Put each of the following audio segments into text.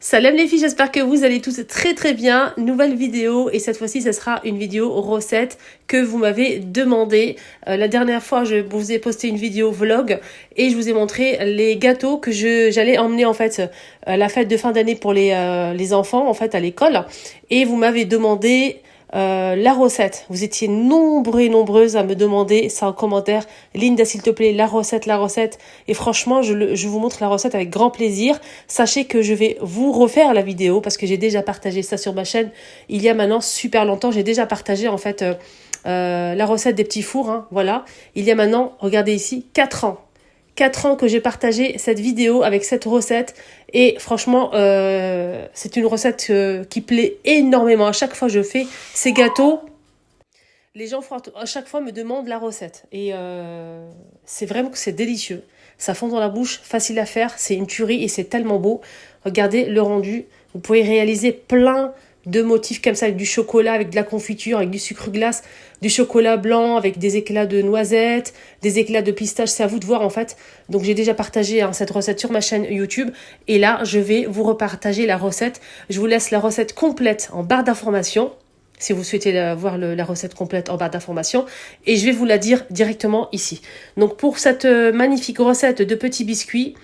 Salam les filles, j'espère que vous allez tous très bien. Nouvelle vidéo et cette fois-ci, ce sera une vidéo recette que vous m'avez demandé. La dernière fois, je vous ai posté une vidéo vlog et je vous ai montré les gâteaux que j'allais emmener en fait à la fête de fin d'année pour les enfants en fait à l'école. Et vous m'avez demandé la recette. Vous étiez nombreux et nombreuses à me demander ça en commentaire. Linda, s'il te plaît, la recette. Et franchement, je vous montre la recette avec grand plaisir. Sachez que je vais vous refaire la vidéo parce que j'ai déjà partagé ça sur ma chaîne il y a maintenant super longtemps. J'ai déjà partagé en fait la recette des petits fours. Hein, voilà. Il y a maintenant, regardez ici, 4 ans. 4 ans que j'ai partagé cette vidéo avec cette recette et franchement c'est une recette qui plaît énormément. À chaque fois que je fais ces gâteaux, les gens à chaque fois me demandent la recette et c'est vraiment que c'est délicieux. Ça fond dans la bouche, facile à faire, c'est une tuerie et c'est tellement beau. Regardez le rendu, vous pouvez réaliser plein de motifs comme ça avec du chocolat, avec de la confiture, avec du sucre glace, du chocolat blanc, avec des éclats de noisettes, des éclats de pistache, c'est à vous de voir en fait. Donc j'ai déjà partagé cette recette sur ma chaîne YouTube et là je vais vous repartager la recette. Je vous laisse la recette complète en barre d'informations si vous souhaitez voir la recette complète en barre d'informations et je vais vous la dire directement ici. Donc pour cette magnifique recette de petits biscuits,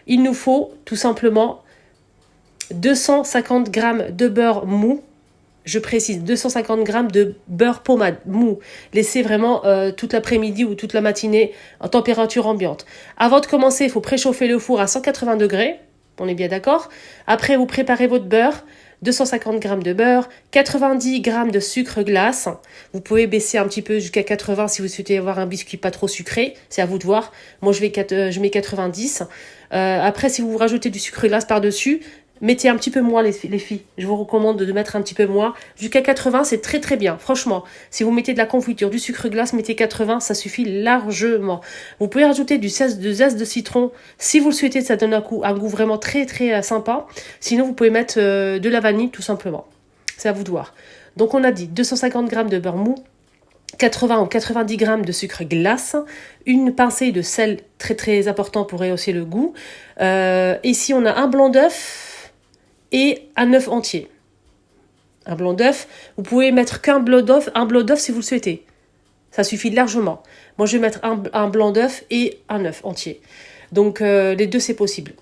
il nous faut tout simplement 250 g de beurre mou, je précise 250 g de beurre pommade mou, laissez vraiment toute l'après-midi ou toute la matinée en température ambiante. Avant de commencer, il faut préchauffer le four à 180 degrés, on est bien d'accord. Après, vous préparez votre beurre, 250 g de beurre, 90 g de sucre glace. Vous pouvez baisser un petit peu jusqu'à 80 si vous souhaitez avoir un biscuit pas trop sucré. C'est à vous de voir. Moi, je mets 90. Après, si vous rajoutez du sucre glace par-dessus, mettez un petit peu moins les filles. Je vous recommande de mettre un petit peu moins. Jusqu'à 80, c'est très bien. Franchement, si vous mettez de la confiture, du sucre glace, mettez 80, ça suffit largement. Vous pouvez rajouter du zeste de citron. Si vous le souhaitez, ça donne un goût vraiment très sympa. Sinon, vous pouvez mettre de la vanille tout simplement. C'est à vous de voir. Donc on a dit 250 g de beurre mou, 80 ou 90 g de sucre glace, une pincée de sel très important pour rehausser le goût. Ici, on a un blanc d'œuf et un œuf entier. Un blanc d'œuf, vous pouvez mettre qu'un blanc d'œuf si vous le souhaitez. Ça suffit largement. Moi, je vais mettre un blanc d'œuf et un œuf entier. Donc, les deux, c'est possible.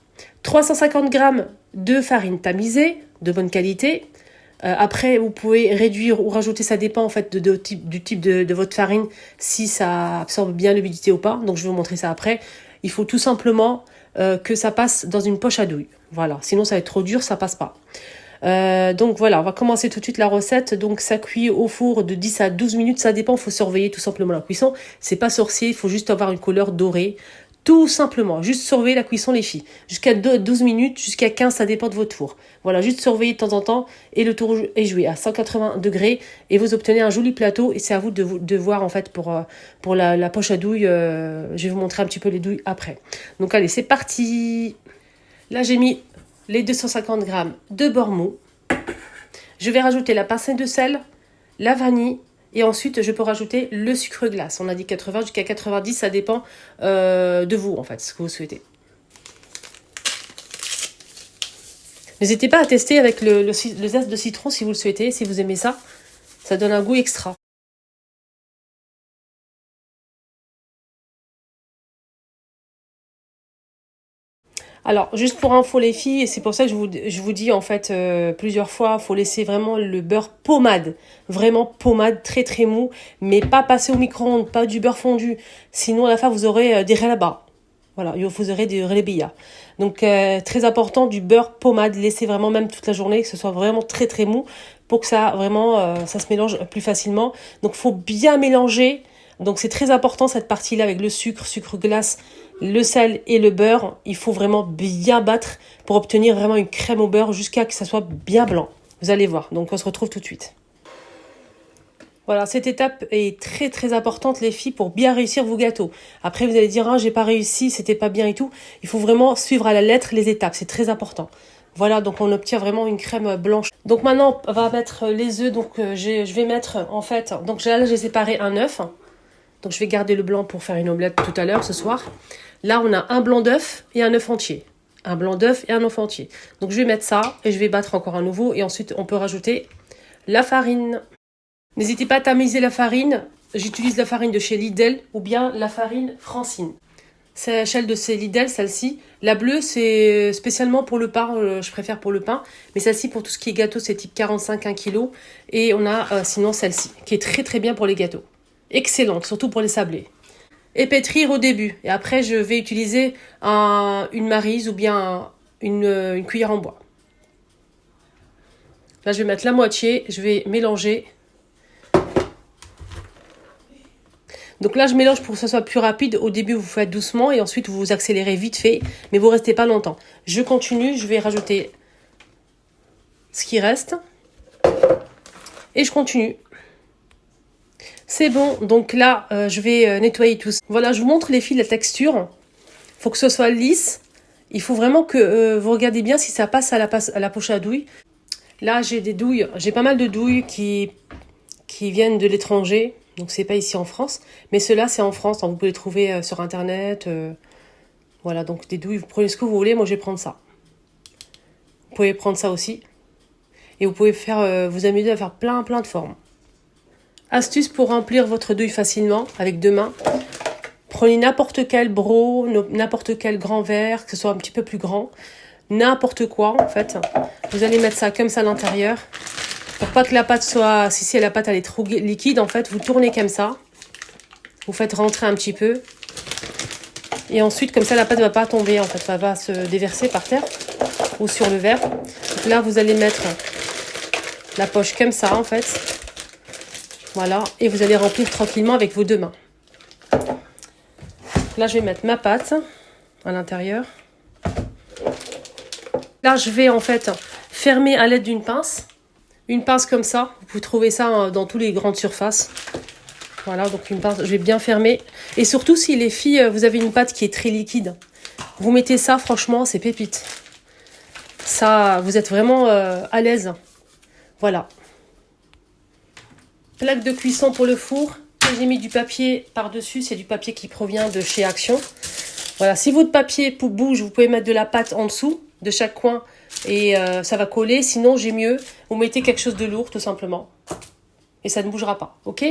350 g de farine tamisée, de bonne qualité. Après, vous pouvez réduire ou rajouter, ça dépend en fait du type de votre farine, si ça absorbe bien l'humidité ou pas. Donc, je vais vous montrer ça après. Il faut tout simplement que ça passe dans une poche à douille. Voilà, sinon ça va être trop dur, ça passe pas. Donc voilà, on va commencer tout de suite la recette. Donc ça cuit au four de 10 à 12 minutes, ça dépend, il faut surveiller tout simplement la cuisson. C'est pas sorcier, il faut juste avoir une couleur dorée. Tout simplement, juste surveiller la cuisson les filles. Jusqu'à 12 minutes, jusqu'à 15, ça dépend de votre four. Voilà, juste surveiller de temps en temps et le tour est joué à 180 degrés et vous obtenez un joli plateau et c'est à vous de voir en fait pour la poche à douille. Je vais vous montrer un petit peu les douilles après. Donc allez, c'est parti. Là, j'ai mis les 250 g de beurre mou. Je vais rajouter la pincée de sel, la vanille. Et ensuite, je peux rajouter le sucre glace. On a dit 80 jusqu'à 90, ça dépend de vous, en fait, ce que vous souhaitez. N'hésitez pas à tester avec le zeste de citron si vous le souhaitez, si vous aimez ça. Ça donne un goût extra. Alors, juste pour info les filles, et c'est pour ça que je vous dis en fait plusieurs fois, il faut laisser vraiment le beurre pommade, vraiment pommade, très mou, mais pas passer au micro-ondes, pas du beurre fondu, sinon à la fin vous aurez des relabas. Voilà, vous aurez des relébia. Donc très important, du beurre pommade, laissez vraiment même toute la journée, que ce soit vraiment très mou, pour que ça vraiment ça se mélange plus facilement. Donc faut bien mélanger. Donc c'est très important cette partie-là avec le sucre glace, le sel et le beurre. Il faut vraiment bien battre pour obtenir vraiment une crème au beurre jusqu'à que ça soit bien blanc. Vous allez voir. Donc on se retrouve tout de suite. Voilà, cette étape est très importante les filles pour bien réussir vos gâteaux. Après vous allez dire j'ai pas réussi, c'était pas bien et tout. Il faut vraiment suivre à la lettre les étapes, c'est très important. Voilà, donc on obtient vraiment une crème blanche. Donc maintenant on va mettre les œufs. Donc je vais mettre en fait, donc là j'ai séparé un œuf. Donc je vais garder le blanc pour faire une omelette tout à l'heure, ce soir. Là, on a un blanc d'œuf et un œuf entier. un blanc d'œuf et un œuf entier. Donc je vais mettre ça et je vais battre encore à nouveau et ensuite on peut rajouter la farine. N'hésitez pas à tamiser la farine. J'utilise la farine de chez Lidl ou bien la farine Francine. C'est celle de chez Lidl, celle-ci. La bleue, c'est spécialement pour le pain, je préfère pour le pain. Mais celle-ci, pour tout ce qui est gâteau, c'est type 45, 1 kg. Et on a sinon celle-ci, qui est très très bien pour les gâteaux. Excellente, surtout pour les sablés. Et pétrir au début. Et après, je vais utiliser une maryse ou bien une cuillère en bois. Là, je vais mettre la moitié, je vais mélanger. Donc là, je mélange pour que ce soit plus rapide. Au début, vous faites doucement et ensuite, vous accélérez vite fait, mais vous ne restez pas longtemps. Je continue, je vais rajouter ce qui reste et je continue. C'est bon, donc là, je vais nettoyer tout ça. Voilà, je vous montre les fils, la texture. Il faut que ce soit lisse. Il faut vraiment que vous regardez bien si ça passe à la poche à douille. Là, j'ai des douilles, j'ai pas mal de douilles qui viennent de l'étranger. Donc, c'est pas ici en France. Mais ceux-là, c'est en France. Donc, vous pouvez les trouver sur Internet. Voilà, donc des douilles. Vous prenez ce que vous voulez. Moi, je vais prendre ça. Vous pouvez prendre ça aussi. Et vous pouvez vous amuser à faire plein de formes. Astuce pour remplir votre douille facilement avec 2 mains. Prenez n'importe quel broc, n'importe quel grand verre, que ce soit un petit peu plus grand. N'importe quoi, en fait. Vous allez mettre ça comme ça à l'intérieur. Pour pas que la pâte soit... Si la pâte elle est trop liquide, en fait, vous tournez comme ça. Vous faites rentrer un petit peu. Et ensuite, comme ça, la pâte ne va pas tomber, en fait. Elle va se déverser par terre ou sur le verre. Donc là, vous allez mettre la poche comme ça, en fait. Voilà. Et vous allez remplir tranquillement avec vos 2 mains. Là, je vais mettre ma pâte à l'intérieur. Là, je vais, en fait, fermer à l'aide d'une pince. Une pince comme ça, vous pouvez trouver ça dans toutes les grandes surfaces. Voilà, donc une pince, je vais bien fermer. Et surtout, si les filles, vous avez une pâte qui est très liquide, vous mettez ça, franchement, c'est pépite. Ça, vous êtes vraiment à l'aise. Voilà. Plaque de cuisson pour le four. J'ai mis du papier par-dessus, c'est du papier qui provient de chez Action. Voilà, si votre papier bouge, vous pouvez mettre de la pâte en dessous, de chaque coin. Et ça va coller, sinon j'ai mieux, vous mettez quelque chose de lourd tout simplement. Et ça ne bougera pas, ok?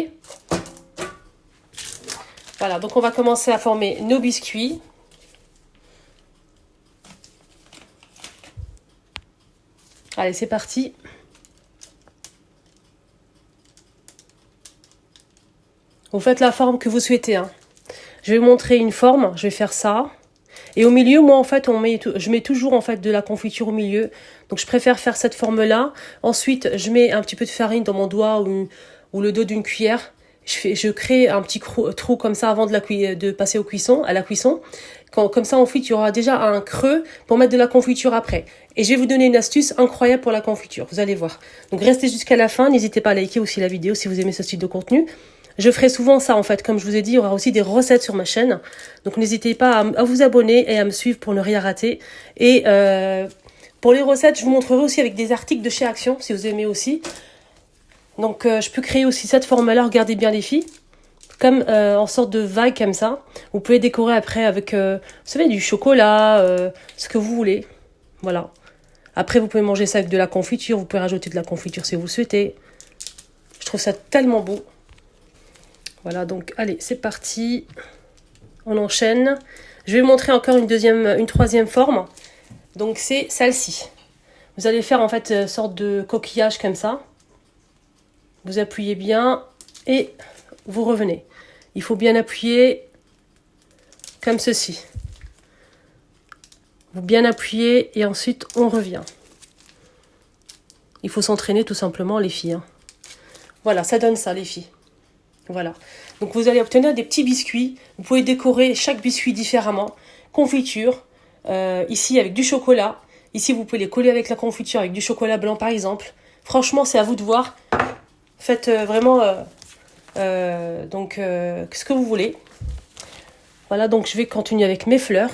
Voilà, donc on va commencer à former nos biscuits. Allez, c'est parti. Vous faites la forme que vous souhaitez, hein. Je vais vous montrer une forme, je vais faire ça. Et au milieu, moi, en fait, je mets toujours en fait de la confiture au milieu. Donc, je préfère faire cette forme-là. Ensuite, je mets un petit peu de farine dans mon doigt ou le dos d'une cuillère. Je crée un petit trou comme ça avant de passer à la cuisson. Comme ça, ensuite, il y aura déjà un creux pour mettre de la confiture après. Et je vais vous donner une astuce incroyable pour la confiture. Vous allez voir. Donc, restez jusqu'à la fin. N'hésitez pas à liker aussi la vidéo si vous aimez ce style de contenu. Je ferai souvent ça en fait, comme je vous ai dit, il y aura aussi des recettes sur ma chaîne. Donc n'hésitez pas à vous abonner et à me suivre pour ne rien rater. Et pour les recettes, je vous montrerai aussi avec des articles de chez Action, si vous aimez aussi. Donc je peux créer aussi cette forme-là, regardez bien les filles. Comme en sorte de vague comme ça. Vous pouvez décorer après avec, vous savez, du chocolat, ce que vous voulez. Voilà. Après, vous pouvez manger ça avec de la confiture. Vous pouvez rajouter de la confiture si vous le souhaitez. Je trouve ça tellement beau. Voilà, donc allez, c'est parti. On enchaîne. Je vais vous montrer encore une troisième forme. Donc c'est celle-ci. Vous allez faire en fait une sorte de coquillage comme ça. Vous appuyez bien et vous revenez. Il faut bien appuyer comme ceci. Vous bien appuyer et ensuite on revient. Il faut s'entraîner tout simplement les filles, hein. Voilà, ça donne ça les filles. Voilà, donc vous allez obtenir des petits biscuits. Vous pouvez décorer chaque biscuit différemment. Confiture, ici avec du chocolat. Ici, vous pouvez les coller avec la confiture, avec du chocolat blanc par exemple. Franchement, c'est à vous de voir. Faites vraiment ce que vous voulez. Voilà, donc je vais continuer avec mes fleurs.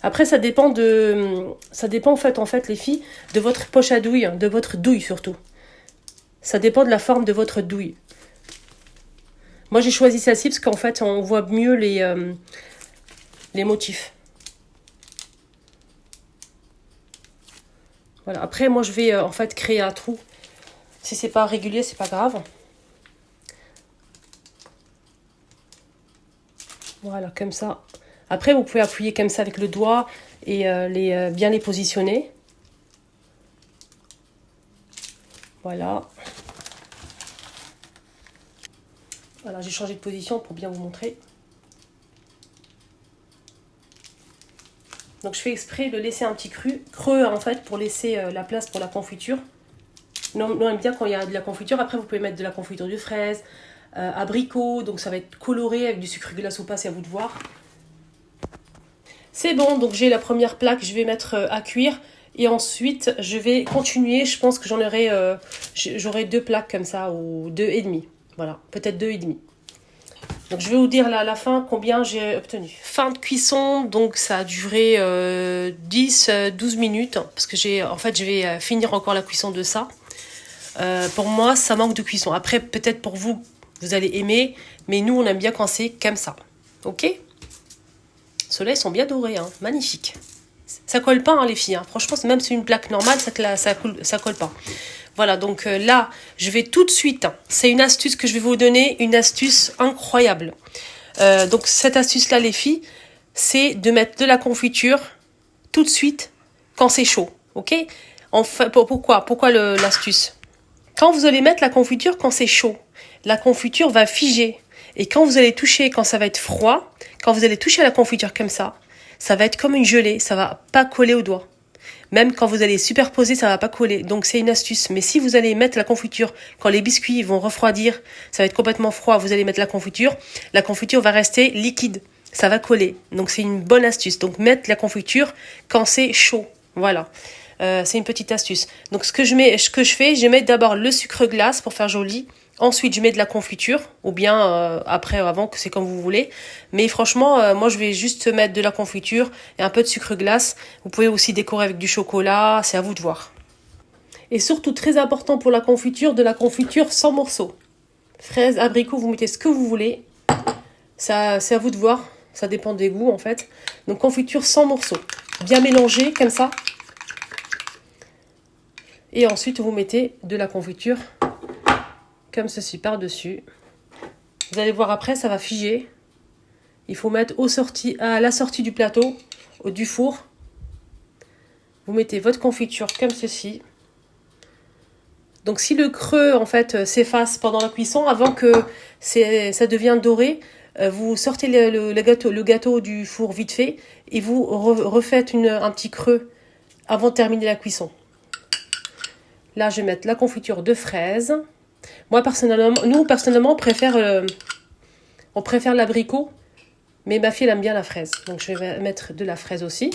Après, ça dépend en fait les filles, de votre poche à douille, de votre douille surtout. Ça dépend de la forme de votre douille. Moi, j'ai choisi celle-ci parce qu'en fait, on voit mieux les motifs. Voilà, après moi je vais en fait créer un trou. Si c'est pas régulier, c'est pas grave. Voilà, comme ça. Après vous pouvez appuyer comme ça avec le doigt et bien les positionner. Voilà. Voilà, j'ai changé de position pour bien vous montrer. Donc je fais exprès de laisser un petit creux en fait pour laisser la place pour la confiture. Nous on aime bien quand il y a de la confiture. Après vous pouvez mettre de la confiture de fraises, abricot, donc ça va être coloré avec du sucre glace ou pas, c'est à vous de voir. C'est bon, donc j'ai la première plaque, je vais mettre à cuire. Et ensuite, je vais continuer. Je pense que j'aurai 2 plaques comme ça, ou 2,5. Voilà, peut-être 2,5. Donc je vais vous dire là, à la fin combien j'ai obtenu. Fin de cuisson, donc ça a duré 10-12 minutes. Parce que je vais finir encore la cuisson de ça. Pour moi, ça manque de cuisson. Après, peut-être pour vous, vous allez aimer. Mais nous, on aime bien quand c'est comme ça. Ok ? Ceux-là, ils sont bien dorés, hein. Magnifique. Ça colle pas, hein, les filles. Hein. Franchement, même sur une plaque normale, ça colle pas. Voilà, donc là, je vais tout de suite. C'est une astuce que je vais vous donner, une astuce incroyable. Donc cette astuce-là, les filles, c'est de mettre de la confiture tout de suite quand c'est chaud. Ok ? Enfin, pourquoi l'astuce ? Quand vous allez mettre la confiture quand c'est chaud, la confiture va figer. Et quand vous allez toucher, quand ça va être froid, quand vous allez toucher à la confiture comme ça va être comme une gelée, ça va pas coller au doigt. Même quand vous allez superposer, ça va pas coller. Donc c'est une astuce. Mais si vous allez mettre la confiture, quand les biscuits vont refroidir, ça va être complètement froid, vous allez mettre la confiture va rester liquide. Ça va coller. Donc c'est une bonne astuce. Donc mettre la confiture quand c'est chaud. Voilà. C'est une petite astuce. Donc ce que je fais, je mets d'abord le sucre glace pour faire joli. Ensuite, je mets de la confiture, ou bien après, avant, que c'est comme vous voulez. Mais franchement, moi, je vais juste mettre de la confiture et un peu de sucre glace. Vous pouvez aussi décorer avec du chocolat, c'est à vous de voir. Et surtout, très important pour la confiture, de la confiture sans morceaux. Fraises, abricots, vous mettez ce que vous voulez. Ça, c'est à vous de voir. Ça dépend des goûts, en fait. Donc, confiture sans morceaux. Bien mélangé, comme ça. Et ensuite, vous mettez de la confiture comme ceci par-dessus. Vous allez voir après, ça va figer. Il faut mettre à la sortie du plateau, du four. Vous mettez votre confiture comme ceci. Donc si le creux en fait s'efface pendant la cuisson, avant que ça devienne doré, vous sortez le gâteau du four vite fait et vous refaites un petit creux avant de terminer la cuisson. Là, je vais mettre la confiture de fraises. Moi, personnellement, on préfère l'abricot, mais ma fille, elle aime bien la fraise. Donc, je vais mettre de la fraise aussi.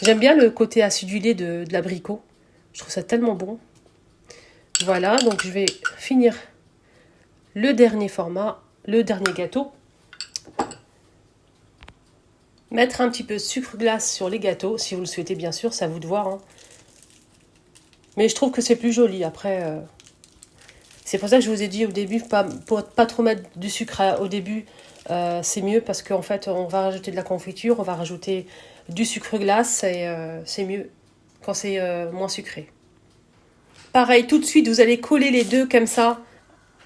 J'aime bien le côté acidulé de l'abricot. Je trouve ça tellement bon. Voilà, donc je vais finir le dernier format, le dernier gâteau. Mettre un petit peu de sucre glace sur les gâteaux, si vous le souhaitez, bien sûr, c'est à vous de voir. Hein. Mais je trouve que c'est plus joli. Après, c'est pour ça que je vous ai dit au début, pas trop mettre du sucre au début, c'est mieux parce qu'en fait, on va rajouter de la confiture, on va rajouter du sucre glace et c'est mieux quand c'est moins sucré. Pareil, tout de suite, vous allez coller les deux comme ça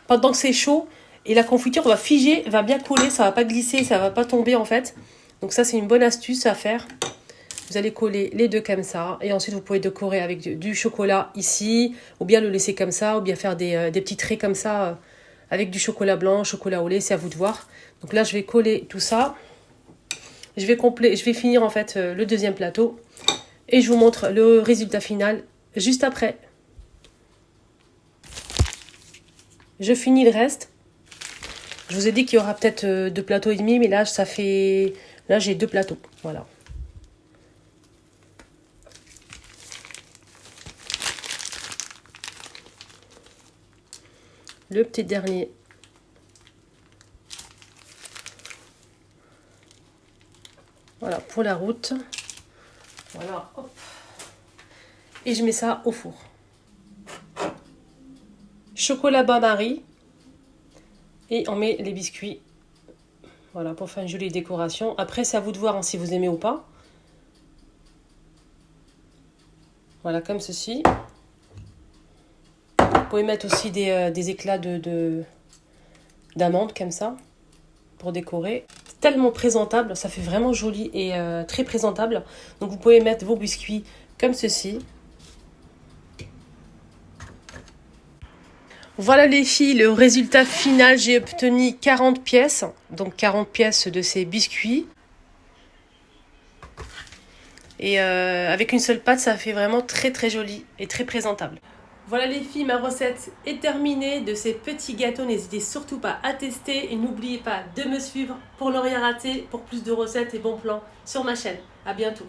pendant que c'est chaud et la confiture va figer, va bien coller, ça va pas glisser, ça va pas tomber en fait. Donc ça, c'est une bonne astuce à faire. Vous allez coller les deux comme ça. Et ensuite, vous pouvez décorer avec du chocolat ici. Ou bien le laisser comme ça. Ou bien faire des petits traits comme ça. Avec du chocolat blanc, chocolat au lait. C'est à vous de voir. Donc là, je vais coller tout ça. Je vais finir en fait le deuxième plateau. Et je vous montre le résultat final juste après. Je finis le reste. Je vous ai dit qu'il y aura peut-être 2 plateaux et demi. Mais là, là j'ai 2 plateaux. Voilà. Le petit dernier. Voilà, pour la route. Voilà, hop. Et je mets ça au four. Chocolat bain-marie. Et on met les biscuits Voilà, pour faire une jolie décoration. Après, c'est à vous de voir hein, si vous aimez ou pas. Voilà, comme ceci. Vous pouvez mettre aussi des éclats d'amandes comme ça, pour décorer. C'est tellement présentable, ça fait vraiment joli et très présentable. Donc vous pouvez mettre vos biscuits comme ceci. Voilà les filles, le résultat final, j'ai obtenu 40 pièces. Donc 40 pièces de ces biscuits. Et avec une seule pâte, ça fait vraiment très très joli et très présentable. Voilà les filles, ma recette est terminée de ces petits gâteaux. N'hésitez surtout pas à tester et n'oubliez pas de me suivre pour ne rien rater, pour plus de recettes et bons plans sur ma chaîne. À bientôt.